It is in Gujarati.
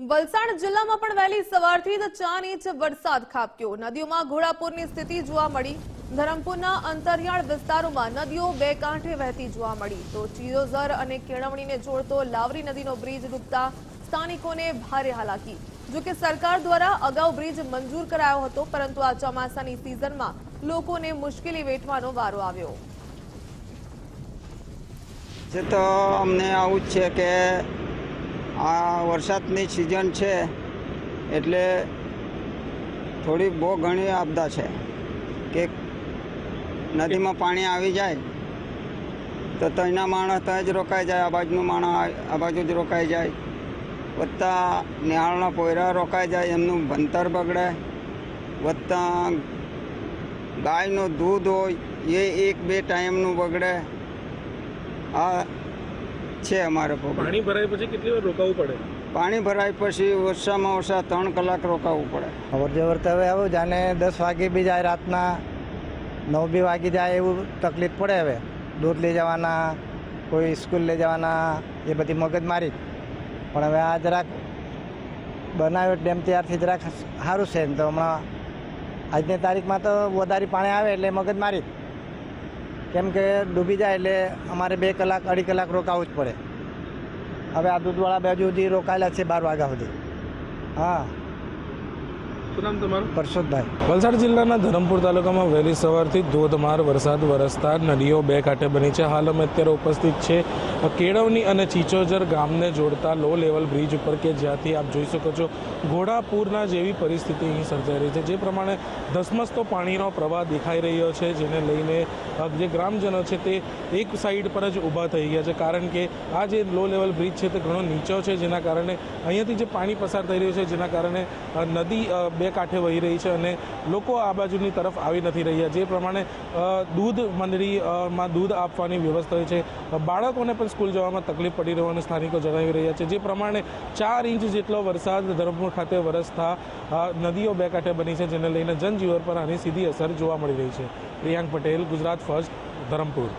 વલસાડ જિલ્લામાં પણ વહેલી સવારથી જ 4 ઇંચ વરસાદ ખાબક્યો। નદીઓમાં ઘોડાપૂરની સ્થિતિ જોવા મળી। ધરમપુરના અંતરિયાળ વિસ્તારોમાં નદીઓ બે કાંઠે વહેતી જોવા મળી તો ચિયોઝર અને કેળવણીને જોડતો લાવરી નદીનો બ્રિજ ડૂબતા સ્થાનિકોને ભારે હાલાકી। જો કે સરકાર દ્વારા અગાઉ બ્રિજ મંજૂર કરાયો હતો, પરંતુ આ ચોમાસાની સિઝનમાં લોકોને મુશ્કેલી વેઠવાનો વારો આવ્યો। તો અમને આવું જ છે કે આ વરસાદની સિઝન છે એટલે થોડી બહુ ઘણી આપદા છે કે નદીમાં પાણી આવી જાય તો ત્યાંના માણસ ત્યાં જ રોકાઈ જાય, આ બાજુનું માણસ આ બાજુ જ રોકાઈ જાય, વત્તા નિહાળના પોયરા રોકાઈ જાય, એમનું ભણતર બગડે, વત્તા ગાયનું દૂધ હોય એ 1-2 ટાઈમનું બગડે। આ છે અમારે પાણી ભરાય પછી કેટલી વાર રોકાવું પડે? પાણી ભરાય પછી ઓછામાં ઓછા 3 કલાક રોકાવું પડે। અવર જવર તો હવે આવું જાણે 10 વાગે બી જાય, રાતના 9 બી વાગી જાય એવું તકલીફ પડે। હવે દૂધ લઈ જવાના, કોઈ સ્કૂલ લઈ જવાના, એ બધી મગજમારી। પણ હવે આ જરાક બનાવ્યો ડેમ ત્યારથી જરાક સારું છે ને, તો હમણાં આજની તારીખમાં તો વધારે પાણી આવે એટલે મગજમારી, કેમ કે ડૂબી જાય એટલે અમારે 2 કલાક 2.5 કલાક રોકાવું જ પડે। હવે આ દૂધવાળા બાજુ સુધી રોકાયેલા છે 12 વાગ્યા સુધી। હા, શું નામ તમારું? પરસોદભાઈ। વલસાડ જિલ્લાના ધરમપુર તાલુકામાં વહેલી સવારથી ધોધમાર વરસાદ વરસતા નદીઓ બે કાંઠે બની છે। હાલ અમે અત્યારે ઉપસ્થિત છે કેળવણી અને ચિચોઝર ગામને જોડતા લો લેવલ બ્રિજ ઉપર, કે જ્યાંથી આપ જોઈ શકો છો ઘોડાપૂરના જેવી પરિસ્થિતિ અહીં સર્જાઈ રહી છે। જે પ્રમાણે ધસમસતો પાણીનો પ્રવાહ દેખાઈ રહ્યો છે, જેને લઈને જે ગ્રામજનો છે તે એક સાઈડ પર જ ઊભા થઈ ગયા છે, કારણ કે આ જે લો લેવલ બ્રિજ છે તે ઘણો નીચો છે, જેના કારણે અહીંયાથી જે પાણી પસાર થઈ રહ્યું છે, જેના કારણે નદી બે કાંઠે વહી રહી છે અને લોકો આ બાજુની તરફ આવી નથી રહ્યા। જે પ્રમાણે દૂધ મંડળીમાં દૂધ આપવાની વ્યવસ્થા હોય છે, બાળકોને પણ સ્કૂલ જવામાં તકલીફ પડી રહેવાનું સ્થાનિકો જણાવી રહ્યા છે। જે પ્રમાણે 4 ઇંચ જેટલો વરસાદ ધરમપુર ખાતે વરસતા નદીઓ બે કાંઠે બની છે, જેને લઈને જનજીવન પર આની સીધી અસર જોવા મળી રહી છે। પ્રિયાંક પટેલ, ગુજરાત ફર્સ્ટ, ધરમપુર।